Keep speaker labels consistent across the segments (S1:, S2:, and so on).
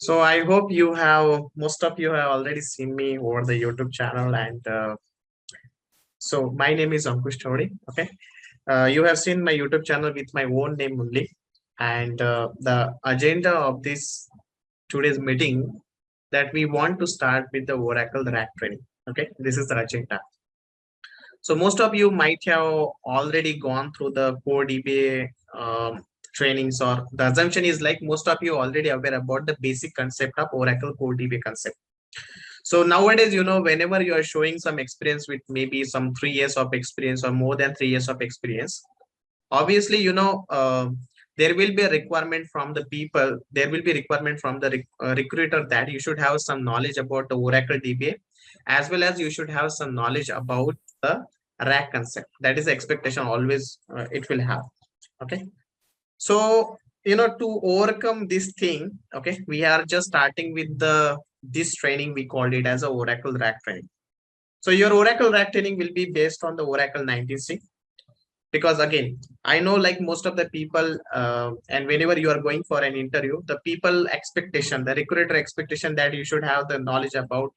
S1: So I hope most of you have already seen me over the YouTube channel, and so my name is Ankush Thodi. Okay, you have seen my YouTube channel with my own name only, and the agenda of this today's meeting that we want to start with the Oracle RAC training. Okay, this is the agenda. So most of you might have already gone through the core DBA trainings, or the assumption is like most of you already aware about the basic concept of Oracle core DBA concept. So nowadays, whenever you are showing some experience with maybe some 3 years of experience or more than 3 years of experience, obviously, there will be a requirement from the people, there will be requirement from the recruiter that you should have some knowledge about the Oracle DBA, as well as you should have some knowledge about the RAC concept. That is the expectation always it will have. Okay. So, to overcome this thing, okay, we are just starting with this training. We called it as a Oracle RAC training. So your Oracle RAC training will be based on the Oracle 19C. Because again, I know like most of the people, and whenever you are going for an interview, the people expectation, the recruiter expectation that you should have the knowledge about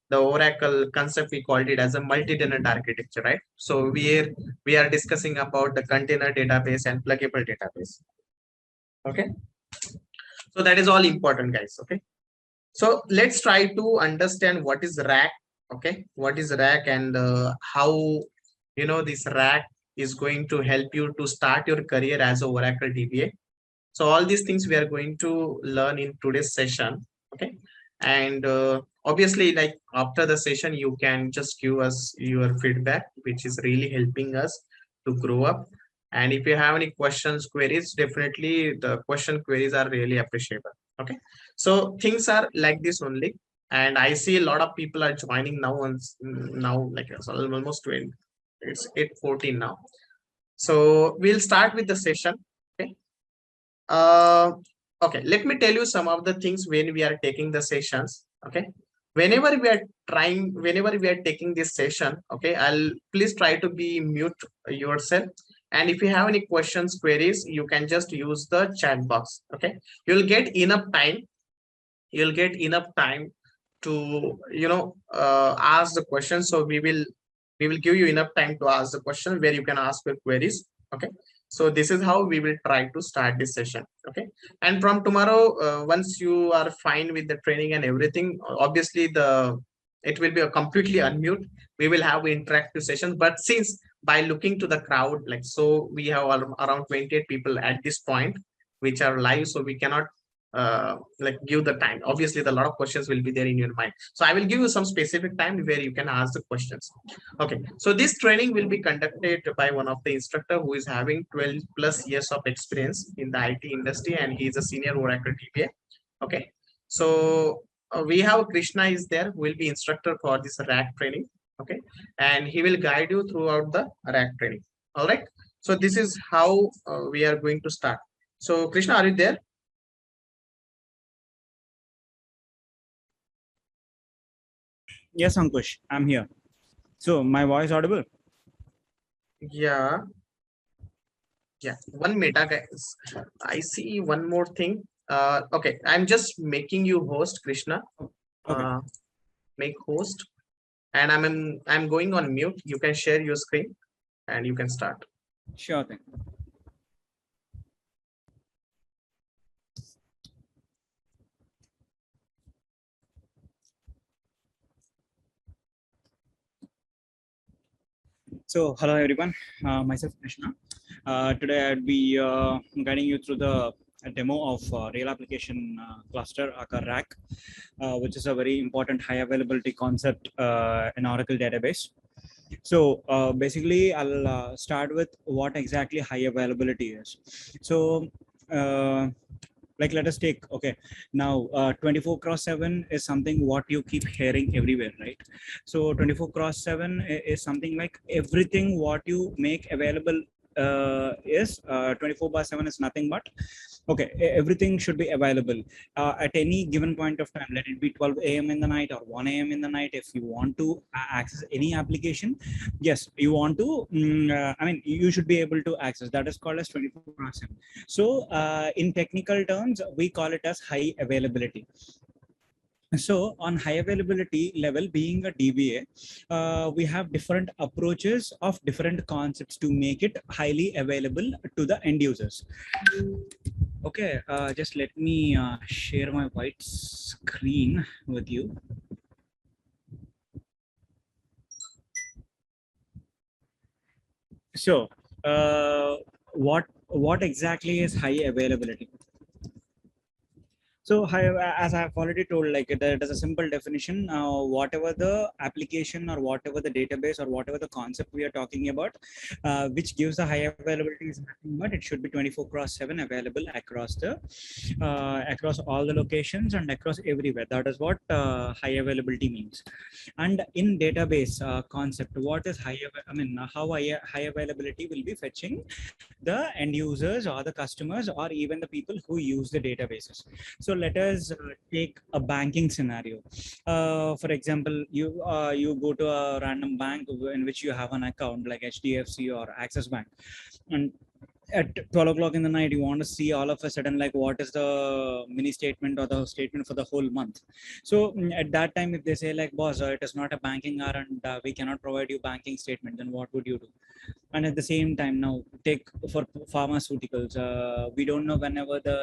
S1: the Oracle concept. We called it as a multi-tenant architecture, right? So we are discussing about the container database and pluggable database. Okay. So that is all important, guys. Okay. So let's try to understand what is RAC. Okay. What is RAC, and how, this RAC is going to help you to start your career as a Oracle DBA. So all these things we are going to learn in today's session. Okay. And obviously, like after the session, you can just give us your feedback, which is really helping us to grow up. And if you have any questions, queries, definitely the queries are really appreciable. Okay. So things are like this only. And I see a lot of people are joining now, like it's almost 20. It's 8:14 now. So we'll start with the session. Okay. Okay, let me tell you some of the things when we are taking the sessions. Okay. Whenever we are taking this session, okay, please try to be mute yourself. And if you have any questions, queries, you can just use the chat box. Okay. You'll get enough time. You'll get enough time to, ask the question. So we will give you enough time to ask the question where you can ask your queries. Okay. So this is how we will try to start this session. Okay. And from tomorrow, once you are fine with the training and everything, obviously it will be a completely unmute. We will have interactive sessions. But since by looking to the crowd, like, so we have around 28 people at this point, which are live. So we cannot like give the time. Obviously a lot of questions will be there in your mind, so I will give you some specific time where you can ask the questions. Okay. So this training will be conducted by one of the instructor who is having 12+ years of experience in the IT industry, and he is a senior Oracle DBA. Okay. So we have Krishna is there, who will be instructor for this RAC training. Okay. And he will guide you throughout the RAC training. All right. So this is how we are going to start. So Krishna, are you there?
S2: Yes, Ankush, I'm here. So my voice audible?
S1: Yeah. One minute, guys. I see one more thing. Okay, I'm just making you host, Krishna.
S2: Okay.
S1: Make host, and I'm going on mute. You can share your screen, and you can start.
S2: Sure thing. So hello everyone, myself Krishna. Today I'll be guiding you through the demo of real application cluster RAC, which is a very important high availability concept in Oracle database. So basically I'll start with what exactly high availability is. So like let us take, okay, now 24/7 is something what you keep hearing everywhere, right? So 24/7 is something like everything what you make available is 24/7 is nothing but, Okay, everything should be available at any given point of time. Let it be 12 a.m. in the night or 1 a.m. in the night. If you want to access any application, yes, you want to, I mean, you should be able to access. That is called as 24/7. So in technical terms, we call it as high availability. So on high availability level, being a DBA, we have different approaches of different concepts to make it highly available to the end users. Okay, just let me share my white screen with you. So what exactly is high availability? So as I have already told, like there is a simple definition. Whatever the application or whatever the database or whatever the concept we are talking about, which gives the high availability is nothing but it should be 24/7 available across the across all the locations and across everywhere. That is what high availability means. And in database concept, what is how high availability will be fetching the end users or the customers or even the people who use the databases. So let us take a banking scenario. For example, you go to a random bank in which you have an account like HDFC or Axis Bank, and at 12 o'clock in the night, you want to see all of a sudden, like what is the mini statement or the statement for the whole month. So at that time, if they say like, boss, it is not a banking hour and we cannot provide you banking statement, then what would you do? And at the same time, now take for pharmaceuticals, we don't know whenever the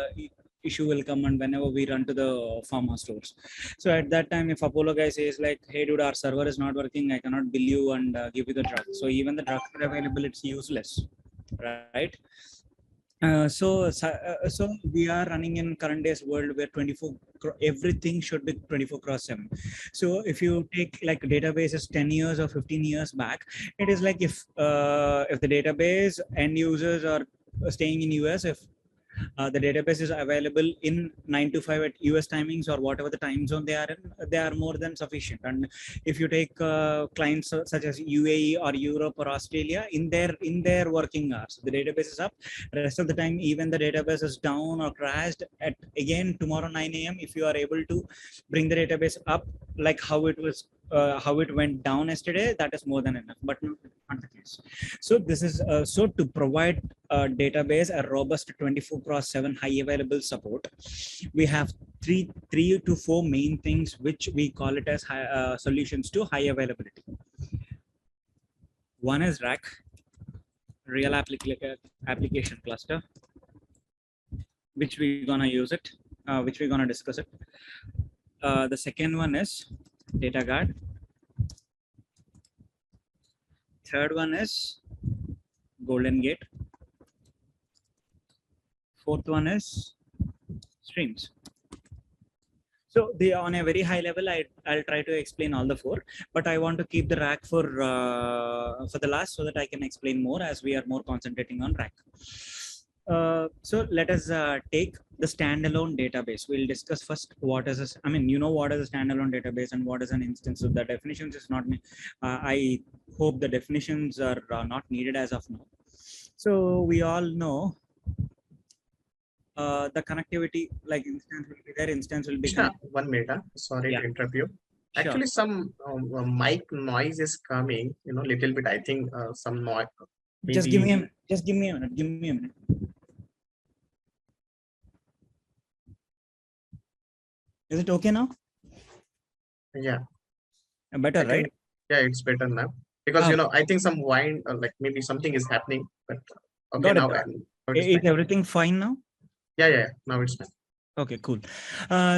S2: issue will come and whenever we run to the pharma stores. So at that time, if Apollo guy says like, hey dude, our server is not working, I cannot bill you and give you the drug. So even the drugs are available, it's useless, right? So we are running in current days world where everything should be 24/7. So if you take like databases 10 years or 15 years back, it is like if the database end users are staying in US, if the database is available in 9 to 5 at US timings or whatever the time zone they are in, they are more than sufficient. And if you take clients such as UAE or Europe or Australia, in their working hours, the database is up. The rest of the time, even the database is down or crashed, at again tomorrow 9 a.m. if you are able to bring the database up like how it was, how it went down yesterday, that is more than enough. But not the case. So this is so to provide a database a robust 24/7 high available support, we have three to four main things which we call it as solutions to high availability. One is RAC, real application cluster, which we're gonna use it, which we're gonna discuss it. The second one is data guard. Third one is golden gate. Fourth one is streams. So they on a very high level, I'll try to explain all the four, but I want to keep the RAC for the last so that I can explain more as we are more concentrating on RAC. So let us take the standalone database. We'll discuss first what is this. I mean, you know what is a standalone database and what is an instance. So the definitions is not. I hope the definitions are not needed as of now. So we all know the connectivity, like instance will be there. Instance will be.
S1: Krishna, 1 minute. Sorry to interrupt you. Actually, some mic noise is coming. You know, little bit. I think some noise. Maybe... Just give me a minute. Give me a minute. Is it okay now? Yeah. Better, right? Yeah, it's better now. Because, you know, I think some wine, like maybe something is happening. But okay, now. Is everything fine now? Yeah. Now it's fine. Okay, cool.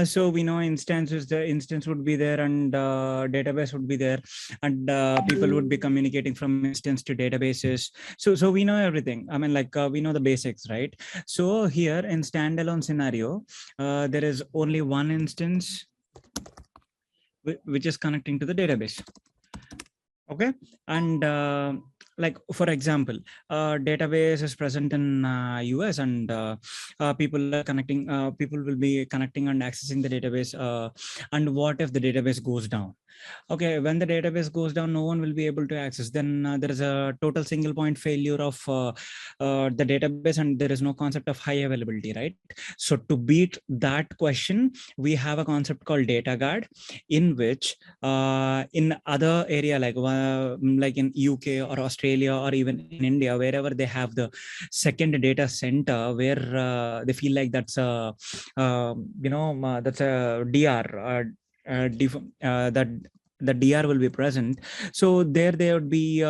S1: So we know instances, the instance would be there and database would be there, and people would be communicating from instance to databases. So we know everything. I mean, like we know the basics, right? So here in standalone scenario, there is only one instance which is connecting to the database. Okay, and like for example, database is present in US, and people are connecting. People will be connecting and accessing the database. And what if the database goes down?
S2: Okay, when the database goes down, no one will be able to access. Then there is a total single point failure of the database, and there is no concept of high availability, right? So to beat that question, we have a concept called data guard, in which in other area like in UK or Australia or even in India, wherever they have the second data center where they feel like that's a that's a DR. That the DR will be present. So there would be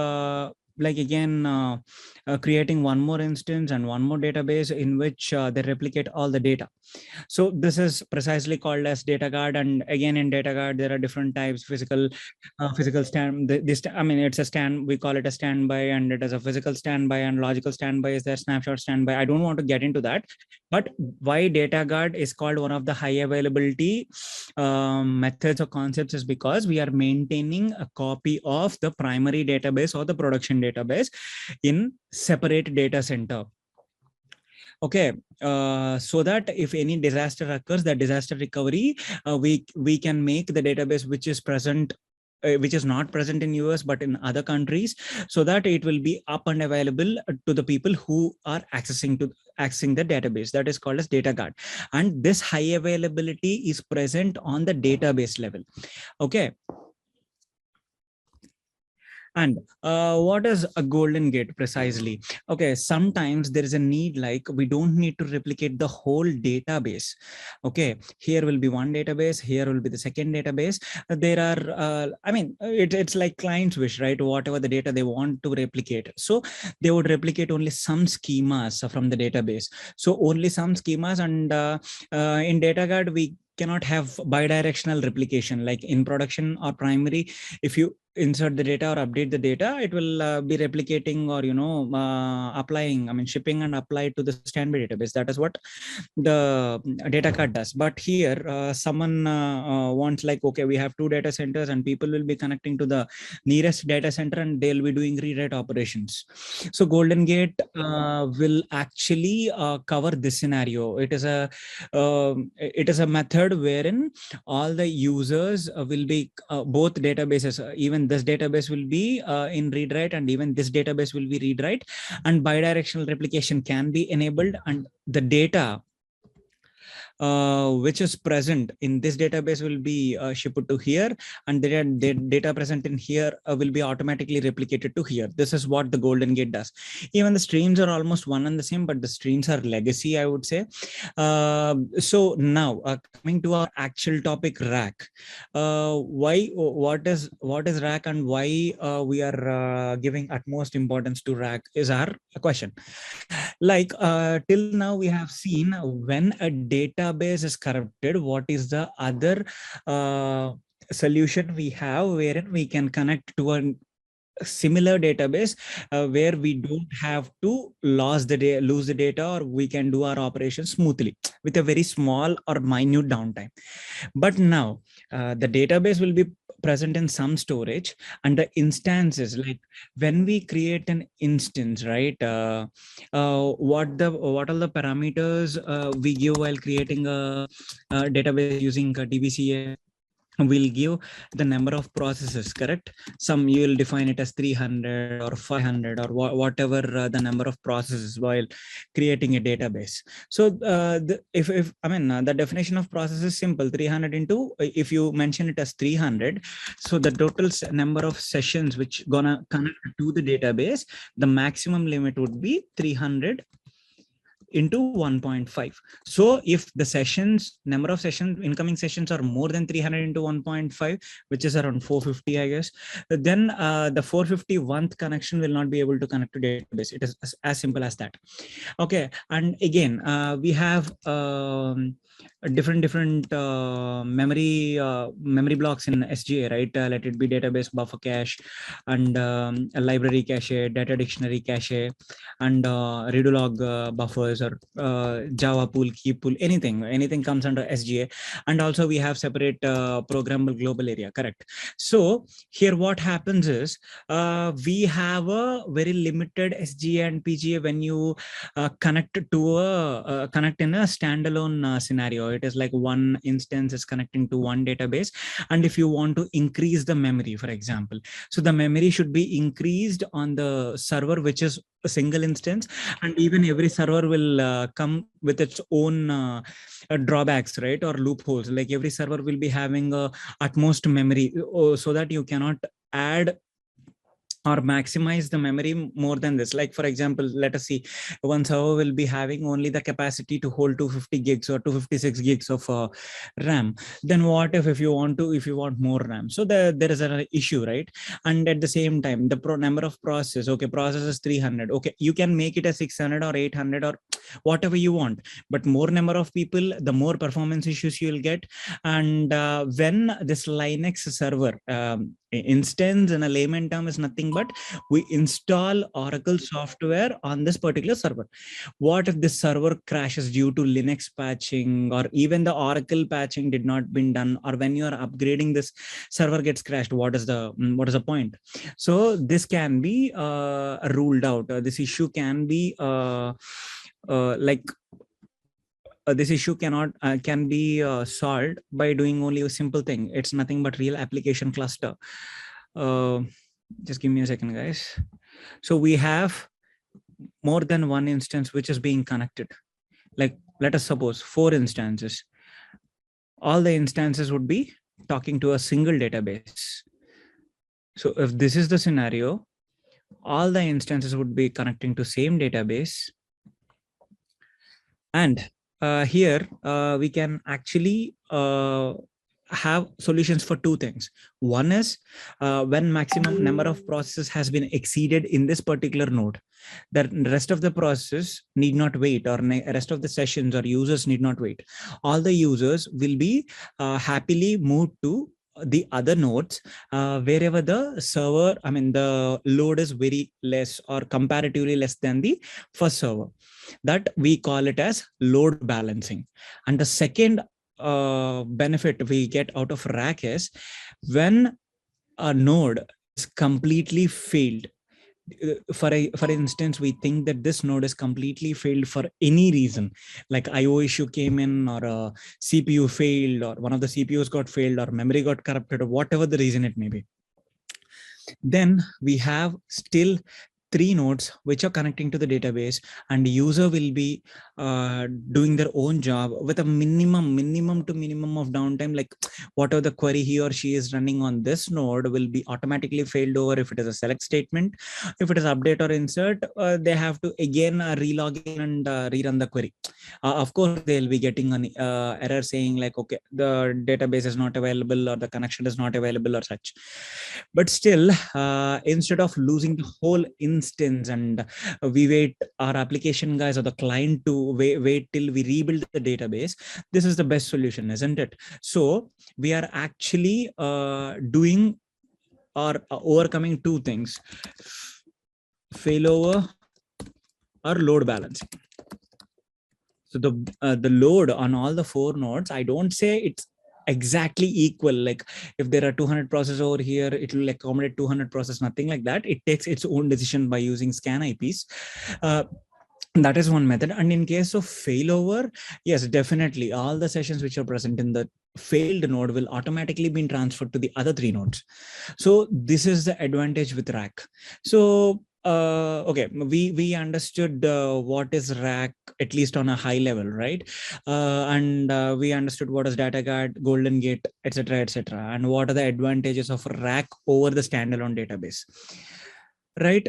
S2: creating one more instance and one more database in which they replicate all the data. So this is precisely called as data guard. And again, in data guard, there are different types: physical stand. It's a stand. We call it a standby, and it is a physical standby, and logical standby is there, snapshot standby. I don't want to get into that. But why data guard is called one of the high availability methods or concepts is because we are maintaining a copy of the primary database or the production database in separate data center. Okay, so that if any disaster occurs, the disaster recovery, we can make the database which is present, which is not present in US but in other countries, so that it will be up and available to the people who are accessing the database. That is called as data guard, and this high availability is present on the database level. Okay. And what is a golden gate precisely? Okay, sometimes there is a need, like we don't need to replicate the whole database. Okay, here will be one database, here will be the second database. There are, it's like client's wish, right? Whatever the data they want to replicate. So they would replicate only some schemas from the database. So only some schemas, and in data guard, we cannot have bidirectional replication. Like in production or primary, if you insert the data or update the data, it will be replicating or applying, shipping and apply to the standby database. That is what the data card does. But here someone wants, like, okay, we have two data centers and people will be connecting to the nearest data center and they'll be doing rewrite operations. So golden gate will actually cover this scenario. It is a method wherein all the users will be both databases, even this database will be in read write, and even this database will be read write, and bidirectional replication can be enabled, and the data which is present in this database will be shipped to here, and the data present in here will be automatically replicated to here. This is what the golden gate does. Even the streams are almost one and the same, but the streams are legacy, I would say. So now coming to our actual topic, RAC. What is RAC, and why we are giving utmost importance to RAC is our question. Like till now we have seen, when a database is corrupted, what is the other solution we have wherein we can connect to a similar database where we don't have to lose the data, or we can do our operations smoothly with a very small or minute downtime. But now the database will be present in some storage, and the instances, like when we create an instance, right, what all the parameters we give while creating a database using DBCA, will give the number of processes, correct? Some you will define it as 300 or 500 or whatever the number of processes while creating a database. So the definition of process is simple: 300 into, if you mention it as 300, so the total number of sessions which gonna connect to the database, the maximum limit would be 300 into 1.5. So if the number of incoming sessions are more than 300 into 1.5, which is around 450, I guess, then the 451th connection will not be able to connect to database. It is as simple as that. Okay, and again, we have different memory blocks in SGA, right? Let it be database buffer cache, and a library cache, data dictionary cache, and redo log buffers, or Java pool, key pool, anything comes under SGA. And also we have separate programmable global area, correct? So here what happens is we have a very limited SGA and PGA when you connect in a standalone scenario. It is like one instance is connecting to one database. And if you want to increase the memory, for example, so the memory should be increased on the server, which is a single instance, and even every server will come with its own drawbacks, right, or loopholes. Like every server will be having a utmost memory, so that you cannot add or maximize the memory more than this. Like for example, let us see, one server will be having only the capacity to hold 250 gigs or 256 gigs of RAM. Then what if you want more RAM? So there is an issue, right? And at the same time, the number of processes, okay, process is 300, okay, you can make it a 600 or 800 or whatever you want, but more number of people, the more performance issues you will get. And when this Linux server instance in a layman term is nothing but we install Oracle software on this particular server. What if this server crashes due to Linux patching, or even the Oracle patching did not been done, or when you are upgrading, this server gets crashed? What is the point? So this can be ruled out. This issue can be this issue can be solved by doing only a simple thing. It's nothing but real application cluster. Just give me a second, guys. So we have more than one instance which is being connected. Like let us suppose 4 instances. All the instances would be talking to a single database. So if this is the scenario, all the instances would be connecting to same database. And here we can actually have solutions for 2 things. One is when maximum number of processes has been exceeded in this particular node, the rest of the process need not wait, or rest of the sessions or users need not wait. All the users will be happily moved to the other nodes wherever the server, the load is very less or comparatively less than the first server. That we call it as load balancing. And the second benefit we get out of RAC is when a node is completely failed. For instance, we think that this node is completely failed for any reason, like IO issue came in, or a CPU failed, or one of the CPUs got failed, or memory got corrupted, or whatever the reason it may be. Then we have still 3 nodes which are connecting to the database, and the user will be doing their own job with a minimum to minimum of downtime. Like whatever the query he or she is running on this node will be automatically failed over if it is a select statement. If it is update or insert, they have to again relog in and rerun the query. Of course, they'll be getting an error saying like, okay, the database is not available, or the connection is not available, or such. But still, instead of losing the whole instance and we wait our application guys or the client to wait till we rebuild the database, this is the best solution, isn't it? So we are actually doing or overcoming 2 things: failover or load balancing. So the load on all the 4 nodes, I don't say it's exactly equal. Like if there are 200 processes over here, it will accommodate 200 processes, nothing like that. It takes its own decision by using scan IPs. That is one method. And in case of failover, yes, definitely all the sessions which are present in the failed node will automatically be transferred to the other 3 nodes. So this is the advantage with RAC. So okay, we understood what is RAC, at least on a high level, right? And we understood what is data guard, golden gate, etc., and what are the advantages of RAC over the standalone database, right?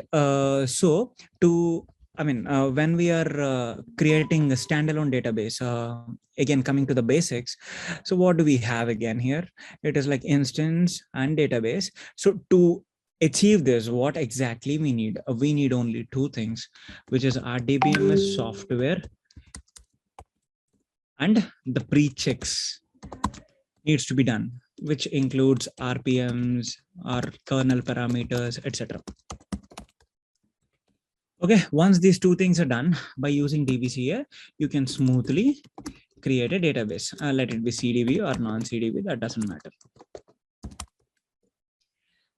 S2: So to when we are creating a standalone database, again coming to the basics, so what do we have again here? It is like instance and database. So to achieve this, what exactly we need? We need only 2 things, which is RDBMS software and the pre-checks needs to be done, which includes RPMs or kernel parameters, etc. Okay, once these 2 things are done, by using DBCA, you can smoothly create a database. Let it be CDB or non-CDB, that doesn't matter.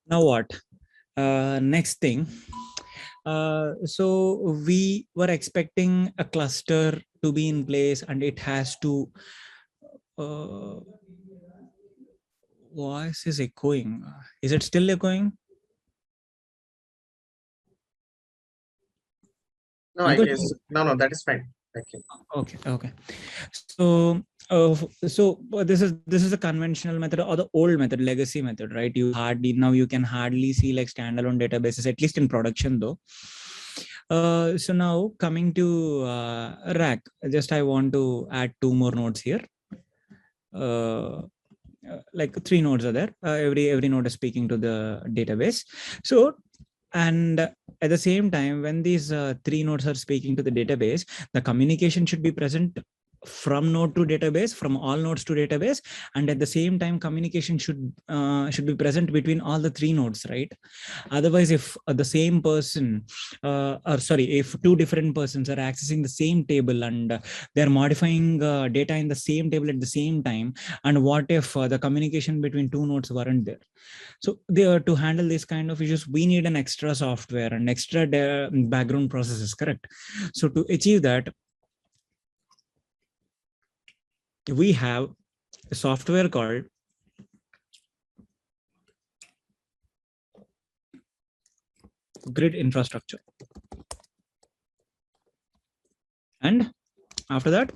S2: Now what? Next thing. So we were expecting a cluster to be in place, and it has to Voice is echoing. Is it still echoing?
S1: No, I guess no, that is fine. Thank you.
S2: Okay. So this is a conventional method or the old method, legacy method, right? You can hardly see like standalone databases, at least in production though. So now coming to RAC, I want to add 2 more nodes here. Like 3 nodes are there. Every node is speaking to the database. So, and at the same time, when these 3 nodes are speaking to the database, the communication should be present from node to database, from all nodes to database, and at the same time communication should be present between all the 3 nodes, right? Otherwise, if the same person if 2 different persons are accessing the same table and they're modifying data in the same table at the same time, and what if the communication between 2 nodes weren't there? So to handle this kind of issues, we need an extra software and extra background processes, correct? So to achieve that, we have a software called Grid Infrastructure. And after that,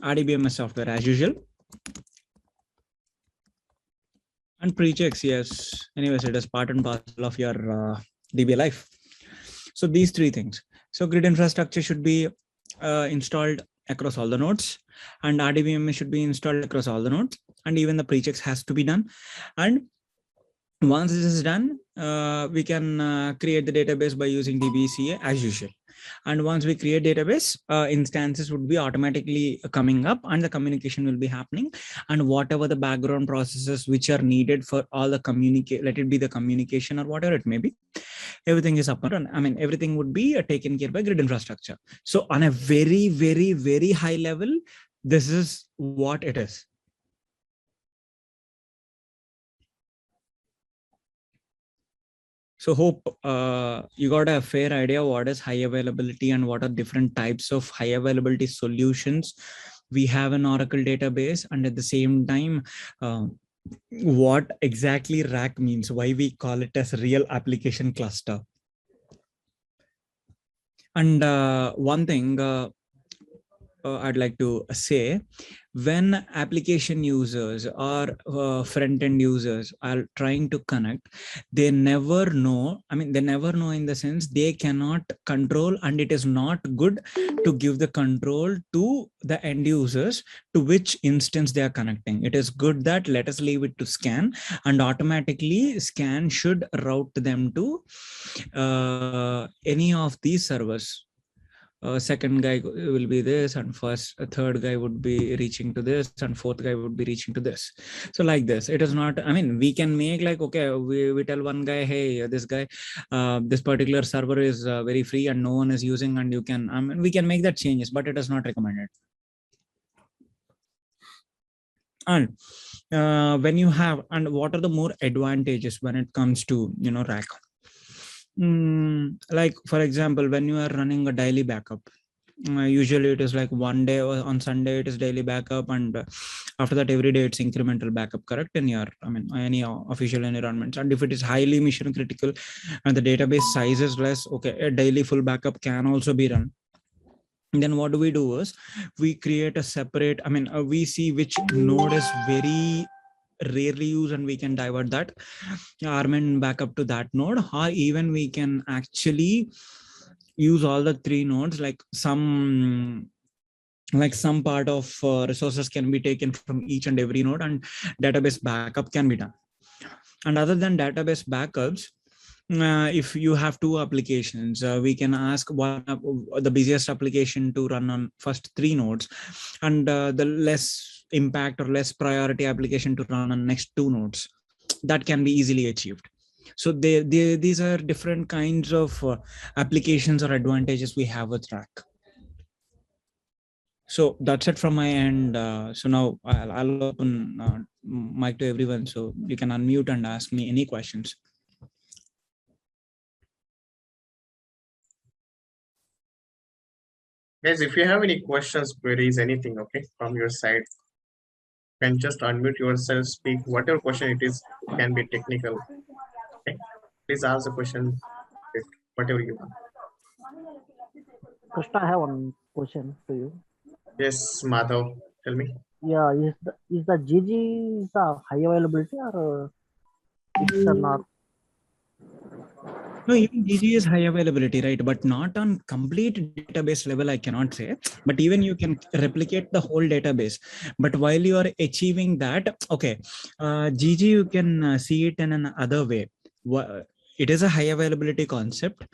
S2: RDBMS software as usual. And pre-checks, yes. Anyways, it is part and parcel of your DBA life. So these 3 things. So grid infrastructure should be installed across all the nodes, and RDBMS should be installed across all the nodes, and even the pre-checks has to be done. And once this is done, we can create the database by using DBCA as usual. And once we create database, instances would be automatically coming up and the communication will be happening. And whatever the background processes which are needed for all the let it be the communication or whatever it may be, everything is up and running. I mean, everything would be taken care by grid infrastructure. So on a very, very, very high level, this is what it is. So hope you got a fair idea what is high availability and what are different types of high availability solutions we have an Oracle database, and at the same time, what exactly RAC means, why we call it as real application cluster. And one thing I'd like to say, when application users or front-end users are trying to connect, they never know. I mean, they never know in the sense they cannot control, and it is not good to give the control to the end users to which instance they are connecting. It is good that let us leave it to scan, and automatically scan should route them to any of these servers. Second guy will be this, and third guy would be reaching to this, and fourth guy would be reaching to this. So like this, it is not, I mean, we can make like, okay, we tell one guy, hey, this guy, this particular server is very free and no one is using, and you can, I mean, we can make that changes, but it is not recommended. And when you have, and what are the more advantages when it comes to, RAC? Like, for example, when you are running a daily backup, usually it is like one day or on Sunday it is daily backup, and after that every day it's incremental backup, correct? In your, I mean, any official environments. And if it is highly mission critical and the database size is less, okay, a daily full backup can also be run. And then what do? Is we create a separate, I mean, we see which node is very rarely used, and we can divert that armament back up to that node, or even we can actually use all the 3 nodes, like some part of resources can be taken from each and every node, and database backup can be done. And other than database backups, if you have 2 applications, we can ask one the busiest application to run on first 3 nodes, and the less impact or less priority application to run on next 2 nodes. That can be easily achieved. So these are different kinds of applications or advantages we have with RAC. So that's it from my end. So now I'll open mic to everyone, so you can unmute and ask me any questions.
S1: Guys, if you have any questions, queries, anything, okay, from your side, can just unmute yourself, speak whatever question it is, can be technical. Okay, please ask the question, whatever you want.
S3: Krishna, I have one question to you.
S1: Yes, Madhav, tell me.
S3: Yeah, is the GG is the high availability or it's not?
S2: No, even GG is high availability, right? But not on complete database level, I cannot say. But even you can replicate the whole database. But while you are achieving that, okay, GG, you can see it in another way. It is a high availability concept,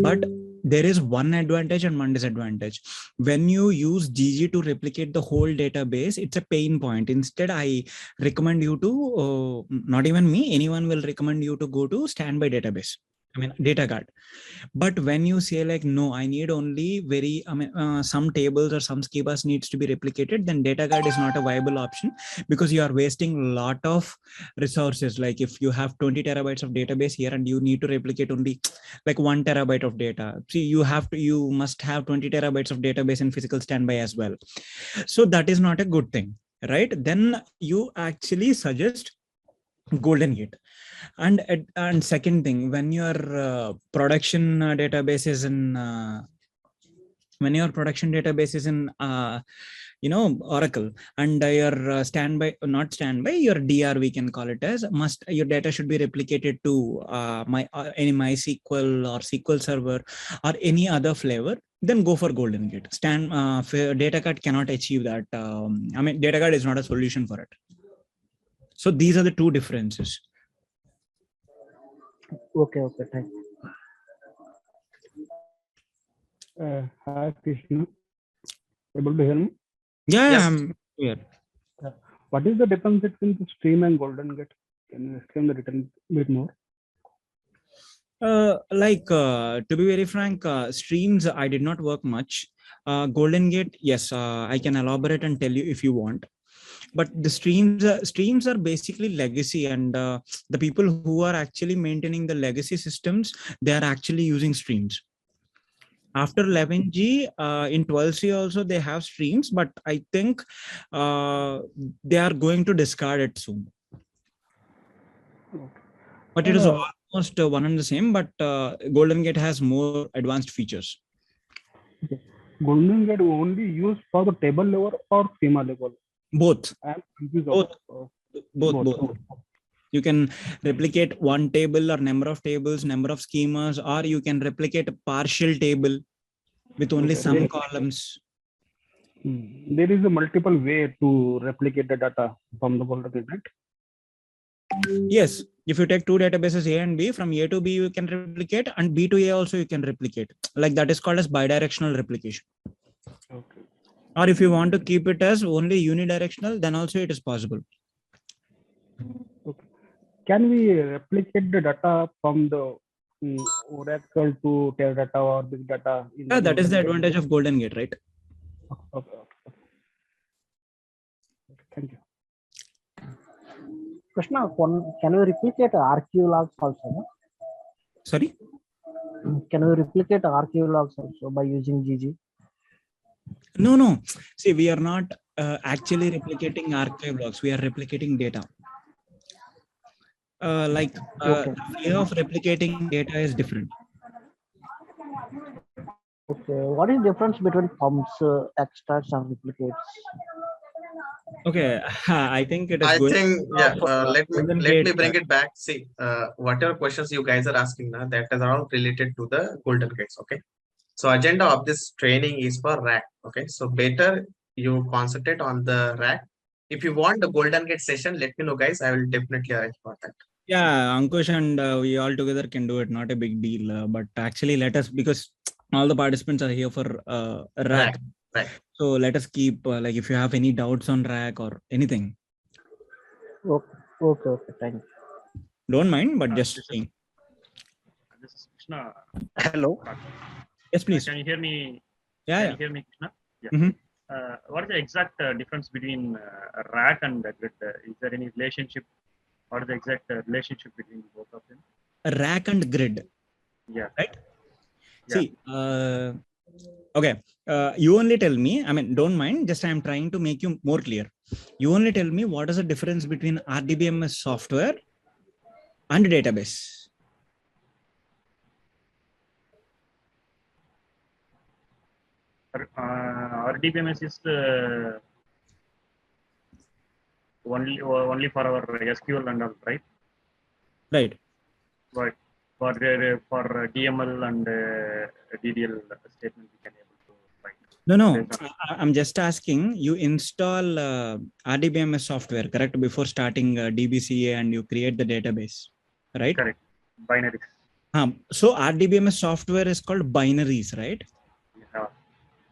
S2: but there is one advantage and one disadvantage. When you use GG to replicate the whole database, it's a pain point. Instead, I recommend you to, not even me, anyone will recommend you to go to standby database. I mean, data guard. But when you say like, no, I need only some tables or some schemas needs to be replicated, then data guard is not a viable option because you are wasting a lot of resources. Like if you have 20 terabytes of database here and you need to replicate only like 1 terabyte of data. See, you must have 20 terabytes of database in physical standby as well. So that is not a good thing, right? Then you actually suggest Golden Gate. And second thing, when your production database is in Oracle, and your not standby, your DR, we can call it as, your data should be replicated to any MySQL or SQL Server or any other flavor, then go for Golden Gate. Data Guard cannot achieve that. Data Guard is not a solution for it. So these are the two differences.
S3: Okay, thank
S4: you. Hi, Krishna. Able to hear me?
S2: Yeah,
S1: yes.
S2: I'm here.
S4: What is the difference between the stream and Golden Gate? Can you explain the difference a bit more?
S2: To be very frank, streams, I did not work much. Golden Gate, yes, I can elaborate and tell you if you want. But the streams are basically legacy, and the people who are actually maintaining the legacy systems, they are actually using streams. After 11G, in 12C also they have streams, but I think they are going to discard it soon. But it is almost one and the same, but Golden Gate has more advanced features.
S4: Okay. Golden Gate only used for the table level or schema level?
S2: Both.
S4: Both.
S2: You can replicate one table or number of tables, number of schemas, or you can replicate a partial table with only some columns.
S4: There is a multiple way to replicate the data from the Golden Gate, right?
S2: Yes. If you take two databases A and B, from A to B you can replicate, and B to A also you can replicate. Like that is called as bidirectional replication.
S4: Okay.
S2: Or if you want to keep it as only unidirectional, then also it is possible.
S4: Okay. Can we replicate the data from the Oracle to Teradata or big data?
S2: Yeah, that is the advantage of Golden Gate, right?
S4: Okay. Thank you.
S3: Krishna, can we replicate RQ logs also? No?
S2: Sorry?
S3: Can we replicate RQ logs also by using GG?
S2: No. See, we are not actually replicating archive logs. We are replicating data. The way of replicating data is different.
S3: Okay. What is the difference between pumps, extracts, and replicates?
S2: Okay, I think it is.
S1: Let me bring it back. See, whatever questions you guys are asking now, that is all related to the Golden Gates. Okay. So agenda of this training is for RAC. Okay. So better you concentrate on the RAC. If you want the Golden Gate session, let me know, guys. I will definitely arrange for that.
S2: Yeah, Ankush and we all together can do it. Not a big deal. But actually, let us, because all the participants are here for RAC.
S1: Right.
S2: So let us keep if you have any doubts on RAC or anything.
S3: Okay. Thank you.
S2: Don't mind, but just saying.
S5: This is Krishna.
S3: Hello.
S2: Yes, please.
S5: Can you hear me?
S2: Yeah.
S5: Can you hear me, Krishna? Yeah.
S2: Mm-hmm.
S5: What is the exact difference between RAC and grid? Is there any relationship? What is the exact relationship between both of them?
S2: RAC and grid.
S5: Yeah.
S2: Right.
S5: Yeah.
S2: See, Okay. You only tell me, I mean, don't mind, just I'm trying to make you more clear. You only tell me what is the difference between RDBMS software and database.
S5: RDBMS is only for our SQL and all, right?
S2: Right.
S5: But for DML and DDL statement, we can able to write.
S2: No. I'm just asking, you install RDBMS software, correct? Before starting DBCA and you create the database, right?
S5: Correct. Binaries.
S2: So RDBMS software is called binaries, right?
S5: Yeah.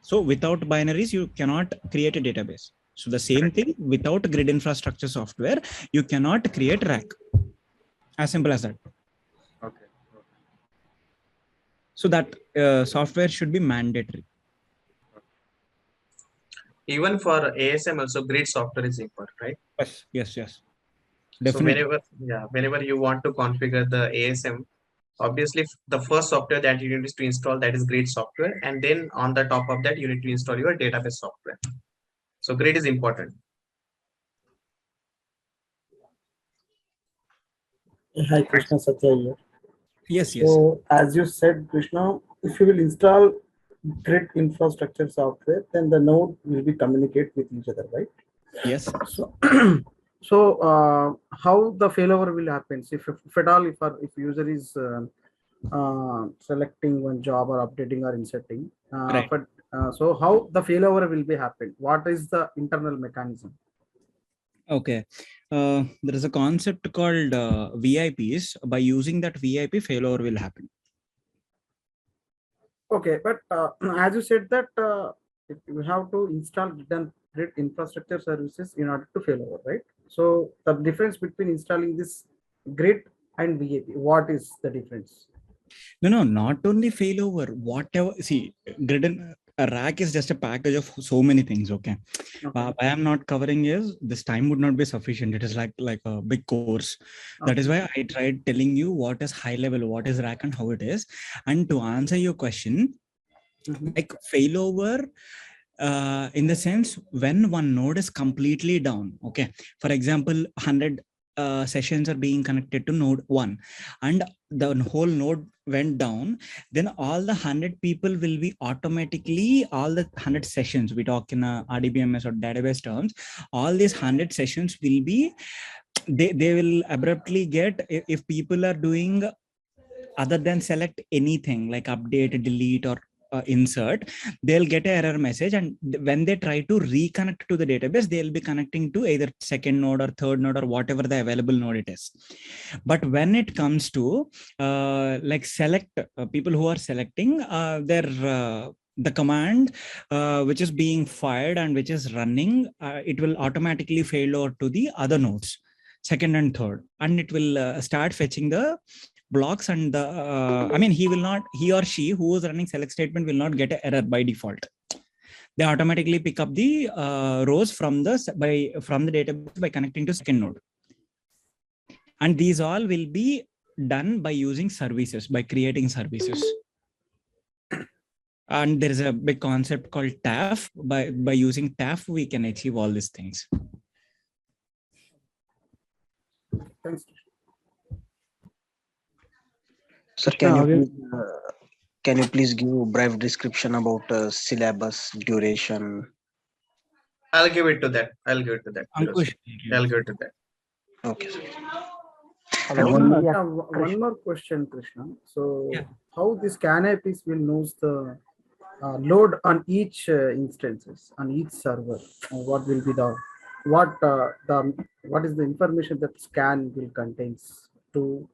S2: So without binaries, you cannot create a database. So the same thing, without grid infrastructure software, you cannot create RAC. As simple as that.
S5: Okay.
S2: So that software should be mandatory.
S1: Even for ASM also grid software is important, right?
S2: Yes.
S1: Definitely. So whenever you want to configure the ASM, obviously the first software that you need to install, that is grid software, and then on the top of that you need to install your database software. So grid is important.
S6: Hi, Krishna, Satya here.
S2: Yes.
S6: So as you said, Krishna, if you will install grid infrastructure software, then the node will be communicate with each other, right?
S2: Yes.
S6: So, how the failover will happen? If at all, if user is selecting one job or updating or inserting,
S2: Right.
S6: but so how the failover will be happen? What is the internal mechanism?
S2: Okay. There is a concept called VIPs. By using that VIP, failover will happen.
S6: Okay, but as you said that you have to install grid infrastructure services in order to failover, right? So the difference between installing this grid and VIP, what is the difference?
S2: No, not only failover, whatever. See, grid and RAC is just a package of so many things. Okay. Why I'm not covering is this time would not be sufficient. It is like a big course. That is why I tried telling you what is high level, what is RAC and how it is. And to answer your question, like failover, in the sense when one node is completely down. Okay. For example, 100 sessions are being connected to node 1 and the whole node went down, then all the 100 people will be automatically, all the 100 sessions, we talk in RDBMS or database terms, all these 100 sessions will be, they will abruptly get, if people are doing other than select anything like update, delete or insert, they'll get an error message, and when they try to reconnect to the database, they'll be connecting to either second node or third node or whatever the available node it is. But when it comes to like select people who are selecting the command which is being fired and which is running, it will automatically fail over to the other nodes, second and third, and it will start fetching the blocks, and the I mean he or she who is running select statement will not get an error by default. They automatically pick up the rows from the database by connecting to second node, and these all will be done by using services, by creating services. And there is a big concept called TAF. By using TAF we can achieve all these things.
S6: Thanks.
S7: Sir, can you please give a brief description about syllabus duration?
S1: I'll give it to that.
S2: Ankush,
S1: I'll give it to that.
S7: Okay, sir.
S6: One more question, Krishna. So how this CAN-IPs will knows the load on each instances, on each server? What will be what is the information that scan will contains to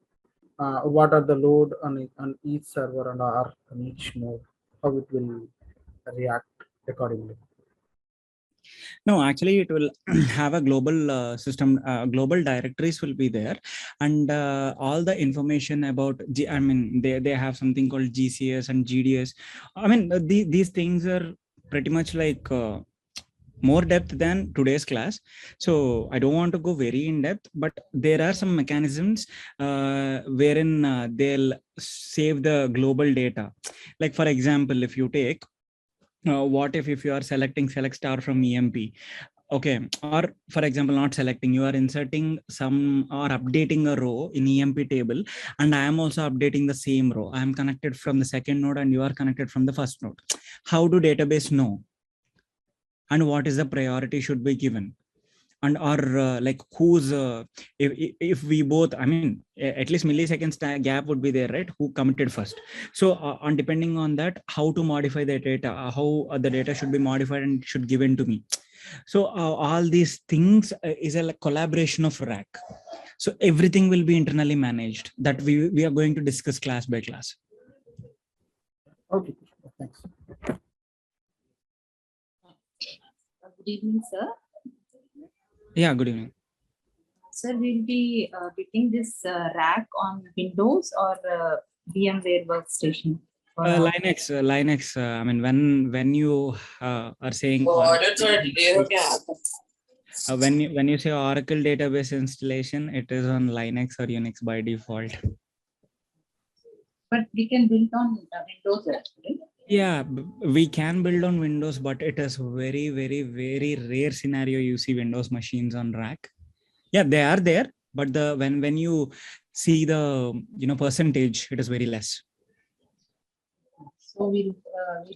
S6: what are the load on each server and on each node, how it will react accordingly?
S2: No, actually it will have a global system, global directories will be there, and all the information about I mean they have something called GCS and GDS. I mean these things are pretty much like more depth than today's class, so I don't want to go very in depth, but there are some mechanisms wherein they'll save the global data. Like for example, if you take what if you are selecting select star from EMP? Okay, or for example, not selecting, you are inserting some or updating a row in EMP table, and I am also updating the same row. I am connected from the second node and you are connected from the first node. How do database know? And what is the priority should be given? And or like who's if we both, I mean, at least milliseconds gap would be there, right? Who committed first? So on depending on that, how to modify the data, how the data should be modified and should given to me. So all these things is a collaboration of RAC. So everything will be internally managed, that we are going to discuss class by class.
S6: Okay, thanks.
S8: Good evening, sir.
S2: Yeah, good evening.
S8: Sir, we'll be getting this RAC on Windows or VMware workstation.
S2: Linux. I mean, when you are saying when you say Oracle database installation, it is on Linux or Unix by default.
S8: But we can build on Windows, right?
S2: Yeah, we can build on Windows, but it is very, very, very rare scenario you see Windows machines on RAC. Yeah, they are there, but when you see the percentage, it is very less.
S8: So we'll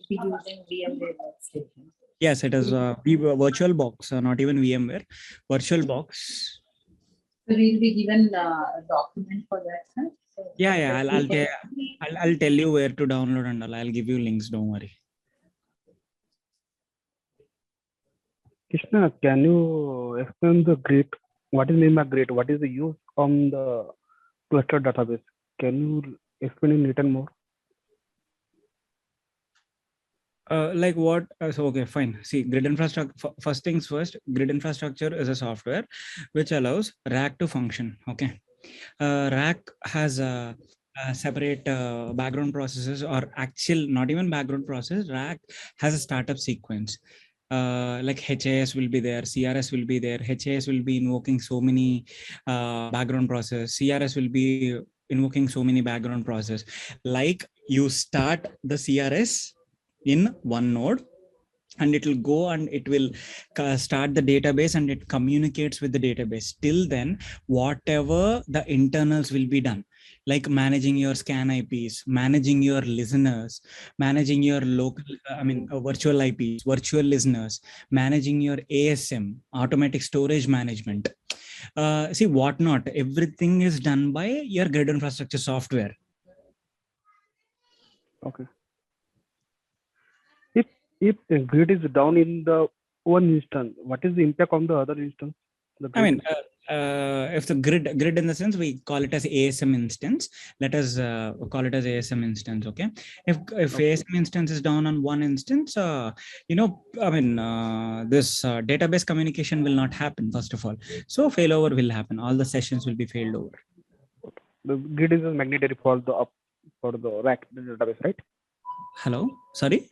S8: be using VMware workstation.
S2: Yes, it is VirtualBox, not even VMware. VirtualBox.
S8: So we'll be given a document for that, sir. So
S2: Yeah, I'll tell you where to download and I'll give you links. Don't worry.
S4: Krishna, can you explain the grid? What is mean by grid? What is the use on the cluster database? Can you explain in little more?
S2: Like what? So okay, fine. See, grid infrastructure. First things first. Grid infrastructure is a software which allows RAC to function. Okay, RAC has a separate background processes, or actual not even background process. RAC has a startup sequence. Like HAS will be there, CRS will be there. HAS will be invoking so many background process. CRS will be invoking so many background process. Like you start the CRS in one node, and it will go and it will start the database and it communicates with the database. Till then, whatever the internals will be done, like managing your scan IPs, managing your listeners, managing your local, virtual IPs, virtual listeners, managing your ASM, automatic storage management. See, whatnot, everything is done by your grid infrastructure software.
S4: Okay. If the grid is down in the one instance, what is the impact on the other instance?
S2: If the grid in the sense, we call it as ASM instance. Let us call it as ASM instance. Okay. If okay. ASM instance is down on one instance, this database communication will not happen, first of all. So failover will happen. All the sessions will be failed over.
S4: Okay. The grid is mandatory for the RAC database, right?
S2: Hello. Sorry.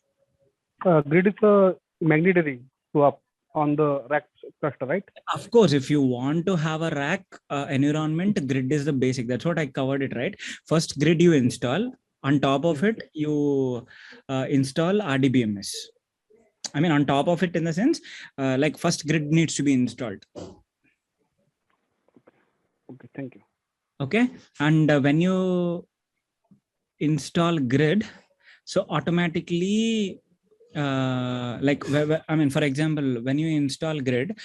S4: Grid is mandatory to up on the RAC cluster, right?
S2: Of course, if you want to have a RAC environment, grid is the basic. That's what I covered it, right? First grid you install. On top of it, you install RDBMS. I mean, on top of it, in the sense, like first grid needs to be installed.
S4: Okay, thank you.
S2: Okay, and when you install grid, so automatically, for example, when you install grid,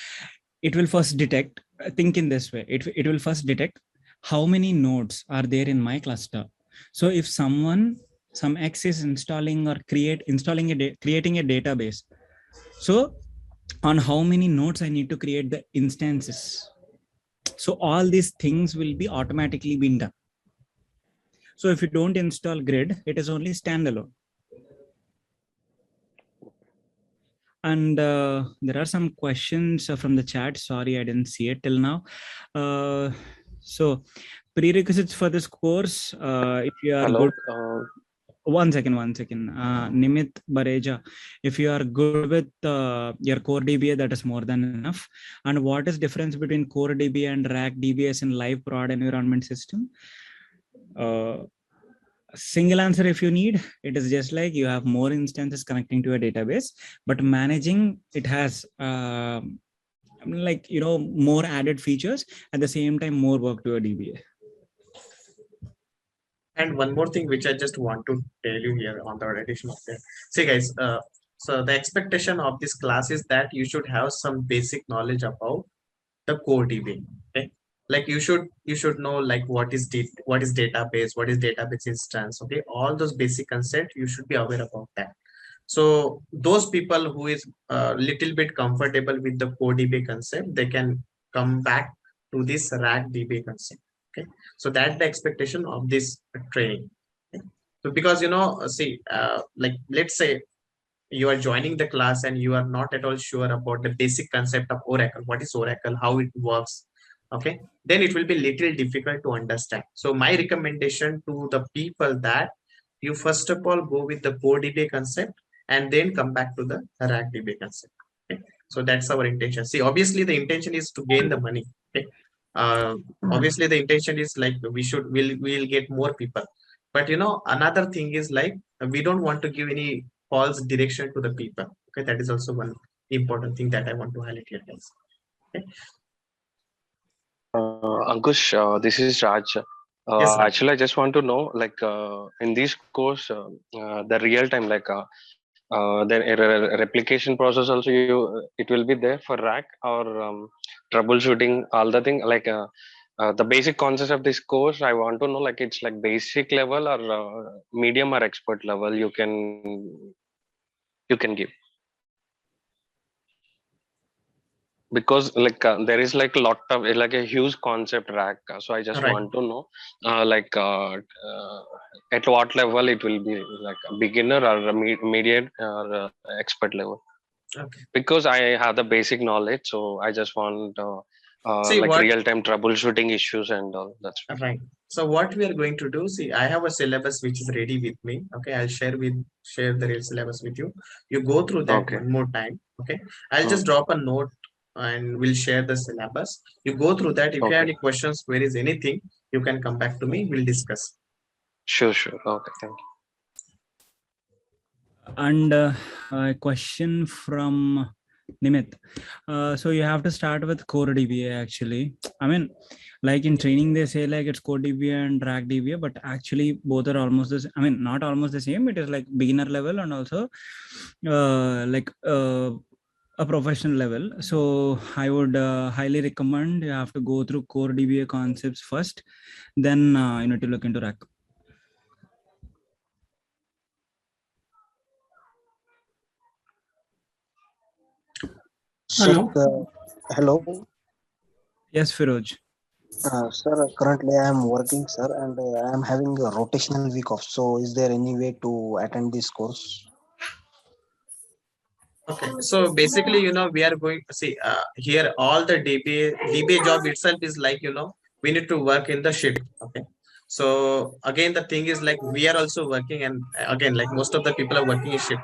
S2: it will first detect, think in this way, it will first detect how many nodes are there in my cluster. So if some X is installing or creating a database, so on how many nodes I need to create the instances. So all these things will be automatically being done. So if you don't install grid, it is only standalone. And there are some questions from the chat. Sorry, I didn't see it till now. So prerequisites for this course, if you are good. One second. Nimit Bareja, if you are good with your core DBA, that is more than enough. And what is difference between core DBA and RAC DBS in live prod environment system? Single answer if you need. It is just like you have more instances connecting to a database, but managing it has like, you know, more added features, at the same time more work to a DBA.
S1: And one more thing which I just want to tell you here on the addition of that. See guys, so the expectation of this class is that you should have some basic knowledge about the core DBA. Okay, like you should know like what is database, what is database instance. Okay, all those basic concepts you should be aware about that. So those people who is a little bit comfortable with the core DBA concept, they can come back to this RAC DBA concept. Okay, so that's the expectation of this training. Okay? So because you know, see, like let's say you are joining the class and you are not at all sure about the basic concept of Oracle. What is Oracle? How it works? Okay, then it will be little difficult to understand. So my recommendation to the people that you first of all go with the core DBA concept and then come back to the RAC DBA concept. Okay, so that's our intention. See, obviously the intention is to gain the money. Okay, obviously the intention is like we'll get more people, but you know, another thing is like we don't want to give any false direction to the people. Okay, that is also one important thing that I want to highlight here, guys. Okay.
S9: Ankush, this is Raj.
S1: Yes, sir.
S9: Actually, I just want to know, like, in this course, the real time, like, the replication process also, it will be there for RAC or troubleshooting, all the thing, like, the basic concept of this course. I want to know, like, it's like basic level or medium or expert level. You can give. Because like there is like a lot of like a huge concept RAC, so I just want to know like at what level it will be, like a beginner or a mediate or expert level.
S1: Okay.
S9: Because I have the basic knowledge, so I just want like real-time troubleshooting issues and all. That's
S1: right. So what we are going to do, see, I have a syllabus which is ready with me. Okay, I'll share the real syllabus with you. You go through that one more time. Okay, I'll just drop a note and we'll share the syllabus. You go through that. If you have any questions, queries, anything, you can come back to me. We'll discuss.
S9: Sure. Okay, thank you.
S2: And a question from Nimit. So you have to start with core DBA actually. I mean, like in training, they say like it's core DBA and RAC DBA, but actually both are almost the same. I mean, not almost the same. It is like beginner level and also like a professional level. So I would highly recommend you have to go through core DBA concepts first, then you need to look into RAC.
S7: Hello. Hello.
S2: Yes, Firoj.
S7: Sir, currently I am working, sir, and I am having a rotational week off. So is there any way to attend this course?
S1: Okay, so basically, you know, we are going to see here all the DBA job itself is like, you know, we need to work in the shift. Okay, so again, the thing is like we are also working, and again, like most of the people are working in shift.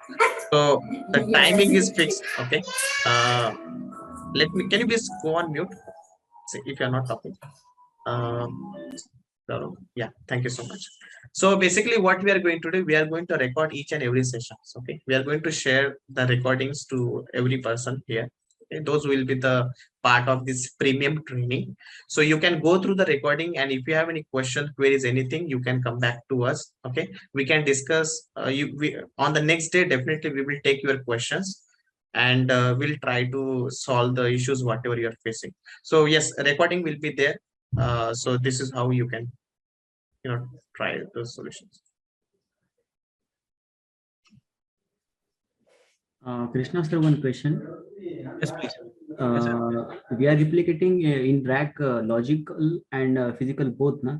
S1: So the timing is fixed. Okay, can you please go on mute? See if you're not talking. Yeah, thank you so much. So basically what we are going to do, we are going to record each and every session. Okay, we are going to share the recordings to every person here. Okay, those will be the part of this premium training. So you can go through the recording, and if you have any questions, queries, anything, you can come back to us. Okay, we can discuss on the next day. Definitely we will take your questions and we'll try to solve the issues whatever you're facing. So yes, recording will be there. So this is how you can, you know, try those solutions.
S10: Krishna sir, one question.
S2: Yes, please.
S10: Yes, we are replicating in RAC logical and physical both, na?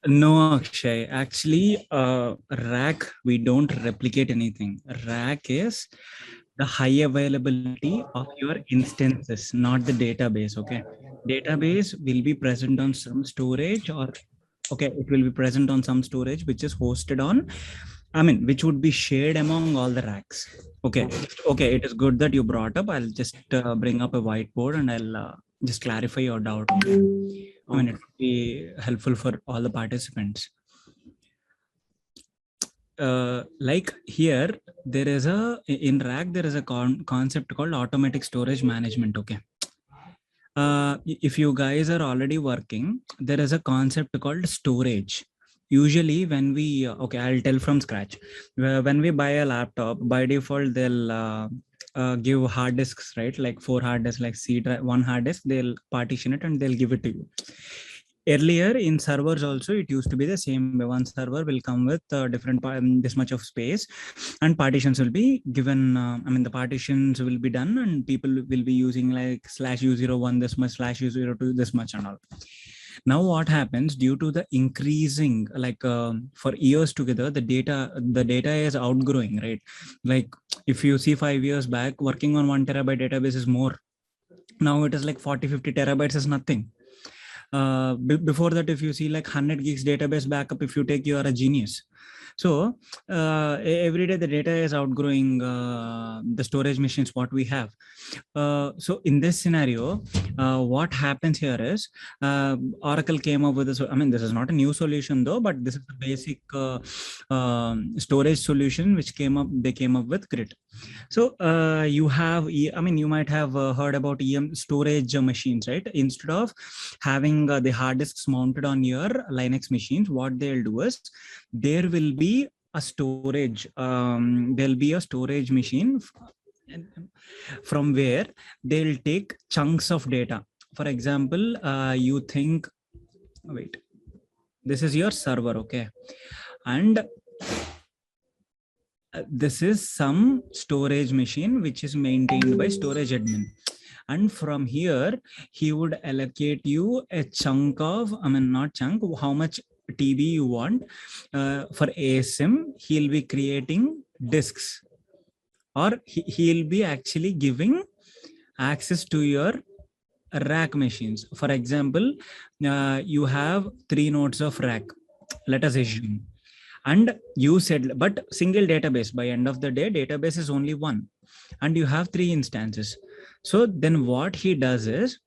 S2: No, Akshay. Actually, RAC, we don't replicate anything. RAC is the high availability of your instances, not the database. Okay, database will be present on some storage, or it will be present on some storage which is hosted on, I mean, which would be shared among all the racks. Okay, it is good that you brought up. I'll just bring up a whiteboard and I'll just clarify your doubt. I mean, it would be helpful for all the participants. like here, there is in RAC, there is a concept called automatic storage management. Okay. If you guys are already working, there is a concept called storage. Usually when we, okay, I'll tell from scratch. When we buy a laptop, by default, they'll give hard disks, right? Like 4 hard disks, like C drive, 1 hard disk, they'll partition it and they'll give it to you. Earlier in servers also, it used to be the same way. One server will come with different this much of space, and partitions will be given. I mean, the partitions will be done, and people will be using like /U01 this much, /U02 this much, and all. Now what happens due to the increasing, like for years together, the data is outgrowing, right? Like if you see 5 years back, working on 1 terabyte database is more. Now it is like 40-50 terabytes is nothing. Before that, if you see like 100 gigs database backup, if you take, you are a genius. So every day the data is outgrowing the storage machines what we have. So in this scenario, what happens here is Oracle came up with this. I mean, this is not a new solution though, but this is the basic storage solution which they came up with Grid. So you have, I mean, you might have heard about storage machines, right? Instead of having the hard disks mounted on your Linux machines, what they'll do is there will be a storage. There'll be a storage machine from where they'll take chunks of data. For example, you think, wait, this is your server, okay? And this is some storage machine which is maintained by storage admin. And from here, he would allocate you a chunk of, I mean, not chunk, how much TB you want. For ASM, he'll be creating disks, or he'll be actually giving access to your RAC machines. For example, you have 3 nodes of RAC, let us assume. And you said, but single database, by end of the day, database is only 1. And you have 3 instances. So then what he does is,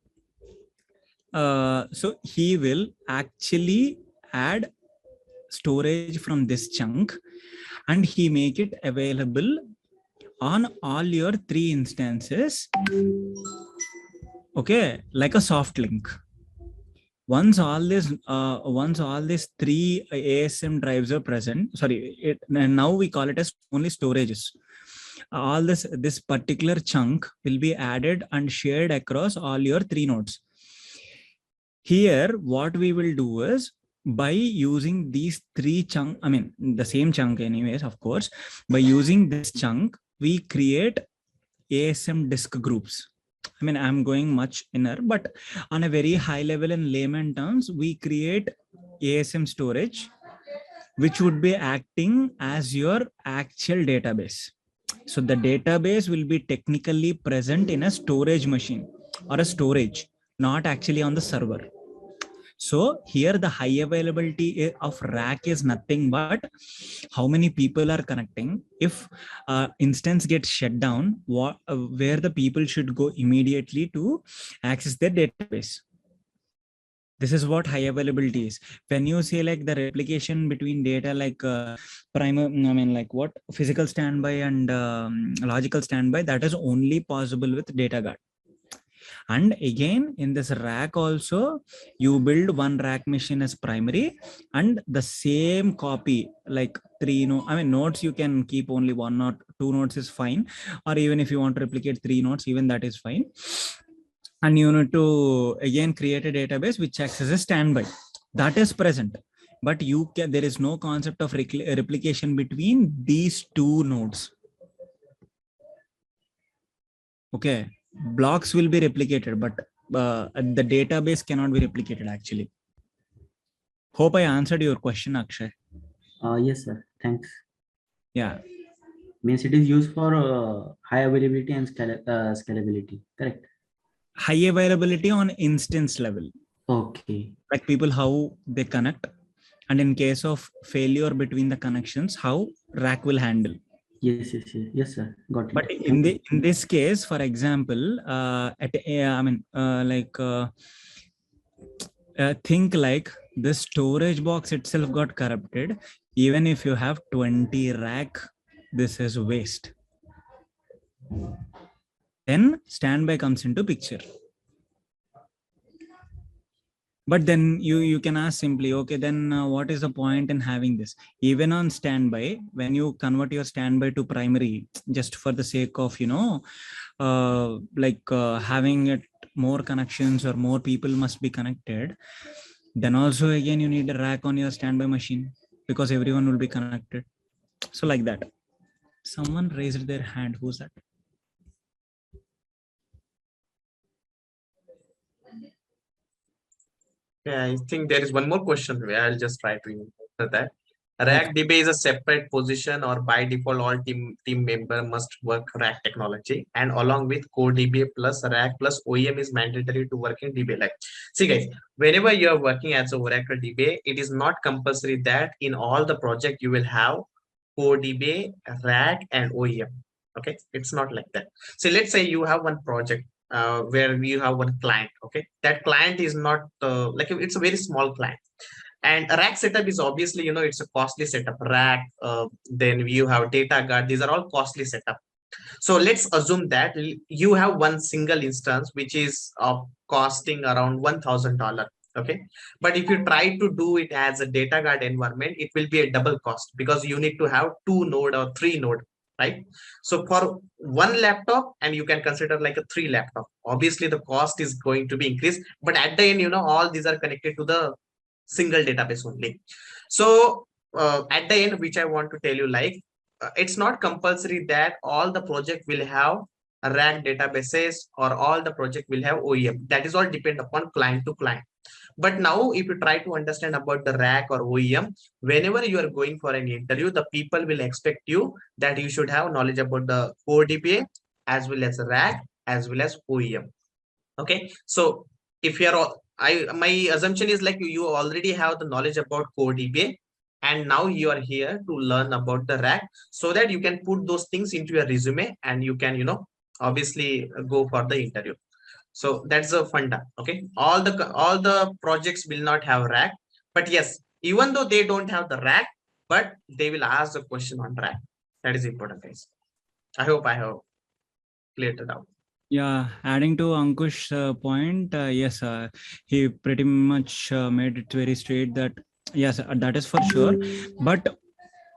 S2: so he will actually add storage from this chunk, and he make it available on all your 3 instances. Okay, like a soft link. Once all these 3 ASM drives are present, sorry, now we call it as only storages. All this particular chunk will be added and shared across all your 3 nodes. Here, what we will do is, by using these 3 chunk, I mean, the same chunk anyways, of course, by using this chunk, we create ASM disk groups. I mean, I'm going much inner, but on a very high level in layman terms, we create ASM storage, which would be acting as your actual database. So the database will be technically present in a storage machine or a storage, not actually on the server. So here the high availability of RAC is nothing but how many people are connecting. If instance gets shut down, where the people should go immediately to access their database. This is what high availability is. When you say like the replication between data, like like physical standby and logical standby, that is only possible with data guard. And again, in this RAC also, you build 1 RAC machine as primary, and the same copy, like 3 nodes, you can keep only 1 or 2 nodes is fine. Or even if you want to replicate 3 nodes, even that is fine. And you need to again create a database which acts as a standby. That is present, but there is no concept of replication between these 2 nodes. Okay. Blocks will be replicated, but the database cannot be replicated actually. Hope I answered your question, Akshay.
S10: Yes, sir. Thanks.
S2: Yeah.
S10: Means it is used for high availability and scalability, correct?
S2: High availability on instance level.
S10: Okay.
S2: Like people, how they connect. And in case of failure between the connections, how RAC will handle.
S10: Yes, sir. Got it.
S2: But in this case, for example, think like the storage box itself got corrupted. Even if you have 20 rack, this is waste. Then standby comes into picture. But then you can ask simply, okay, then what is the point in having this? Even on standby, when you convert your standby to primary, just for the sake of, having it more connections or more people must be connected, then also again you need a rack on your standby machine because everyone will be connected. So like that. Someone raised their hand. Who's that?
S1: Yeah, I think there is one more question where I'll just try to answer that. RAC DBA is a separate position, or by default all team member must work RAC technology, and along with core DBA plus RAC plus OEM is mandatory to work in DBA. Like, see guys, whenever you are working as a Oracle DBA, it is not compulsory that in all the project you will have core DBA, RAC and OEM. Okay, it's not like that. So let's say you have one project where you have one client. Okay, that client is not like, it's a very small client. And a rack setup is obviously, it's a costly setup. Rack, then you have data guard. These are all costly setup. So let's assume that you have one single instance which is costing around $1,000. Okay, but if you try to do it as a data guard environment, it will be a double cost because you need to have 2 node or 3 node, right? So for one laptop, and you can consider like a 3 laptop, obviously the cost is going to be increased. But at the end, all these are connected to the single database only. So at the end, which I want to tell you, like, it's not compulsory that all the project will have RAC databases or all the project will have OEM. That is all depend upon client to client. But now if you try to understand about the RAC or OEM, whenever you are going for an interview, the people will expect you that you should have knowledge about the core DBA as well as RAC as well as OEM. Okay, so if you are my assumption is like you already have the knowledge about core DBA, and now you are here to learn about the RAC so that you can put those things into your resume and you can, obviously go for the interview. So that's a funda. Okay, all the projects will not have RAC, but yes, even though they don't have the RAC, but they will ask the question on RAC. That is important, guys. I hope I have cleared it out.
S2: Yeah, adding to Ankush's point, yes, he pretty much made it very straight that yes, that is for sure. But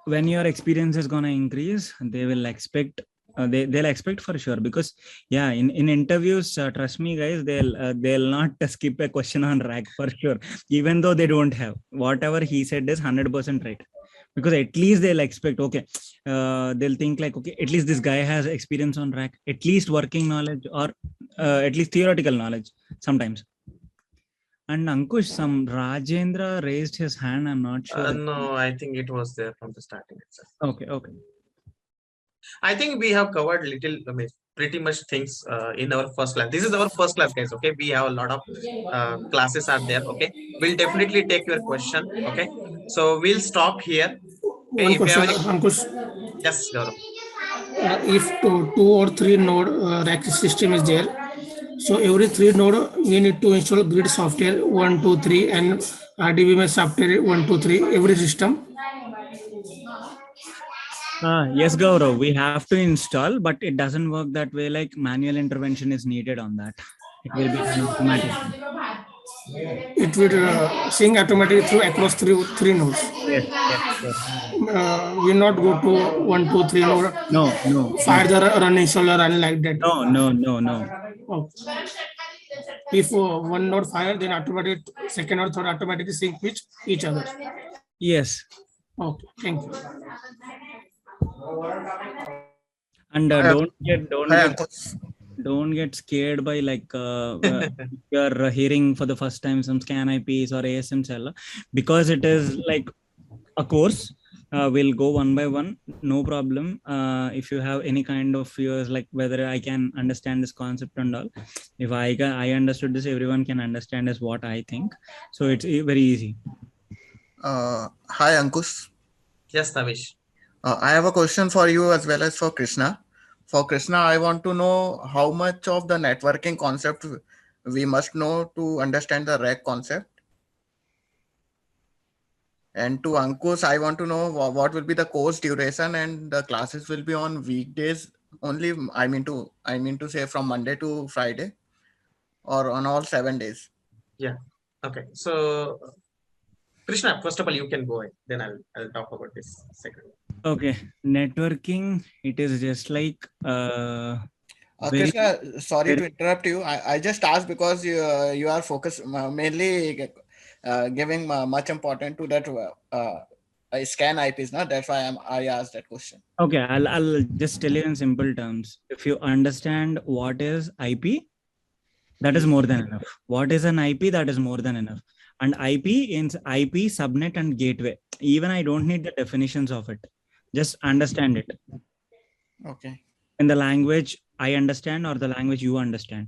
S2: when your experience is gonna increase, they will expect. They'll expect for sure, because yeah, in interviews, trust me guys, they'll not skip a question on RAC for sure, even though they don't have. Whatever he said is 100% right, because at least they'll expect, okay, they'll think like, okay, at least this guy has experience on RAC, at least working knowledge, or at least theoretical knowledge sometimes. And Ankush, some Rajendra raised his hand. I'm not sure.
S1: No, I think it was there from the starting itself.
S2: Okay.
S1: I think we have covered pretty much things in our first class. This is our first class, guys. Okay, we have a lot of classes are there. Okay, we'll definitely take your question. Okay, so we'll stop here. Okay,
S11: one question, Ankush.
S1: Yes, Gaurav.
S11: If two or three node RAC system is there, so every 3 node we need to install grid software 1, 2, 3 and RDBMS software 1, 2, 3 every system.
S2: Yes, Gaurav, we have to install, but it doesn't work that way. Like manual intervention is needed on that. It will be automatic.
S11: It will sync automatically through across three nodes.
S2: Yes.
S11: Will not go to 1, 2, 3 node.
S2: No.
S11: Fire the run installer and like that.
S2: No.
S11: Okay. If one node fire, then automatic second or third automatically sync with each other.
S2: Yes.
S11: Okay. Thank you.
S2: And don't get scared by like you're hearing for the first time some scan IPs or ASM cell, because it is like a course. We'll go one by one, no problem. If you have any kind of fears, like whether I can understand this concept and all, if I understood this, everyone can understand is what I think. So it's very easy.
S12: Hi Ankush.
S1: Yes, Tavish.
S12: I have a question for you as well as for Krishna. For Krishna, I want to know how much of the networking concept we must know to understand the RAC concept. And to Ankush, I want to know what will be the course duration, and the classes will be on weekdays only. I mean to say from Monday to Friday, or on all 7 days.
S1: Yeah. Okay. So Krishna, first of all, you can go ahead. Then I'll talk about this second.
S2: Okay. Networking, it is just like
S12: Krishna, sorry to interrupt you. I just asked because you are focused mainly giving much important to that scan IPs. No? That's why I asked that question.
S2: Okay, I'll just tell you in simple terms. If you understand what is IP, that is more than enough. What is an IP? That is more than enough. And IP is IP, subnet, and gateway. Even I don't need the definitions of it. Just understand it.
S12: Okay.
S2: In the language I understand or the language you understand.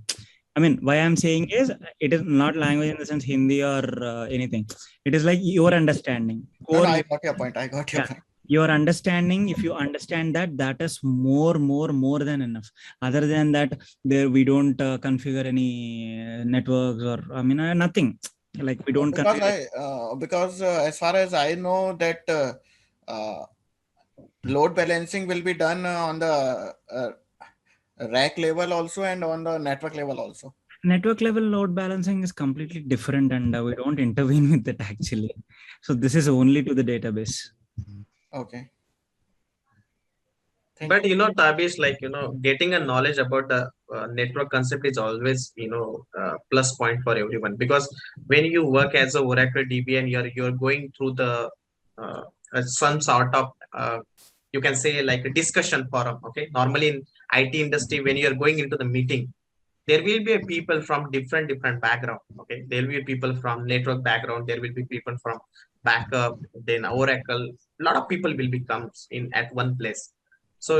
S2: I mean, why I'm saying is it is not language in the sense Hindi or anything. It is like your understanding.
S12: No, I got your point. I got your point.
S2: Your understanding, if you understand that, that is more than enough. Other than that, there we don't configure any networks or nothing. Like we don't
S12: because as far as I know that load balancing will be done on the RAC level also and on the network level also.
S2: Network level load balancing is completely different, and we don't intervene with that actually. So this is only to the database.
S12: Okay.
S1: But Tabish, like getting a knowledge about the network concept is always plus point for everyone, because when you work as a Oracle DBA and you're going through the some sort of you can say like a discussion forum. Okay, normally in IT industry, when you're going into the meeting, there will be people from different background. Okay, there will be people from network background, there will be people from backup, then Oracle. A lot of people will become in at one place. So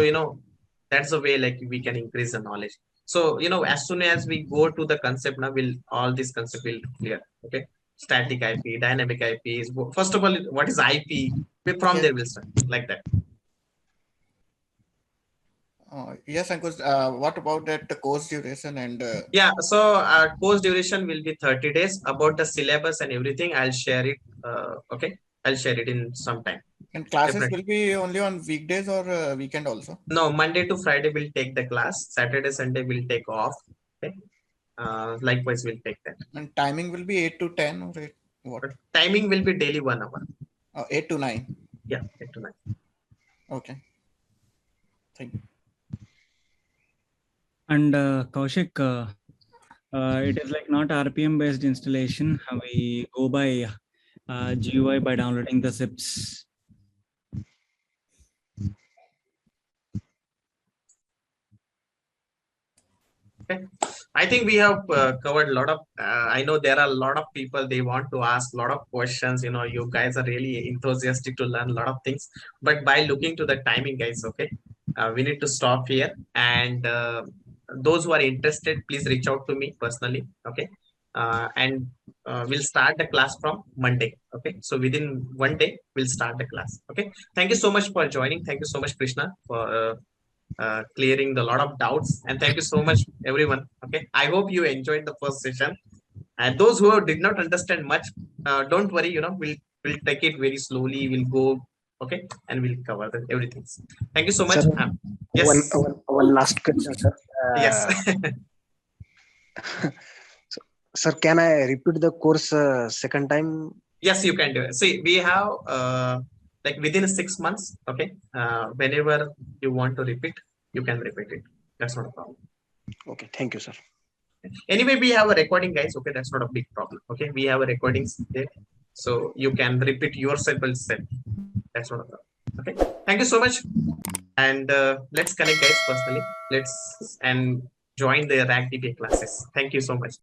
S1: that's the way like we can increase the knowledge. So as soon as we go to the concept now, all this concept will clear. Okay, static IP, dynamic IP is first of all what is IP. From there we'll start like that.
S12: Yes, Ankush, what about that the course duration and
S1: yeah, so course duration will be 30 days. About the syllabus and everything, I'll share it. Okay, I'll share it in some time.
S12: And classes will be only on weekdays or weekend also?
S1: No, Monday to Friday we'll take the class. Saturday, Sunday we'll take off. Okay. Likewise, we'll take that.
S12: And timing will be 8 to 10 or 8? What?
S1: Timing will be daily 1 hour.
S12: 8 to 9?
S1: Yeah, 8 to 9.
S12: Okay. Thank you.
S2: And Kaushik, it is like not RPM based installation. We go by GUI by downloading the zips.
S1: Okay. I think we have covered a lot of, I know there are a lot of people, they want to ask a lot of questions. You guys are really enthusiastic to learn a lot of things, but by looking to the timing, guys, okay, we need to stop here. And those who are interested, please reach out to me personally. Okay. And we'll start the class from Monday. Okay. So within 1 day, we'll start the class. Okay. Thank you so much for joining. Thank you so much, Krishna, for clearing a lot of doubts, and thank you so much everyone. Okay, I hope you enjoyed the first session, and those who did not understand much, don't worry, we'll take it very slowly. We'll go, okay, and we'll cover everything. Thank you so much.
S7: Sir,
S1: yes,
S7: one last question, sir.
S1: Yes.
S7: So, sir, can I repeat the course second time?
S1: Yes, you can do it. See, we have like within 6 months, okay, whenever you want to repeat, you can repeat it. That's not a problem.
S7: Okay, thank you, sir.
S1: Anyway, we have a recording, guys. Okay, that's not a big problem. Okay, we have a recordings there, so you can repeat yourself. That's not a problem. Okay, thank you so much, and let's connect, guys, personally. Let's and join the RAC DBA classes. Thank you so much.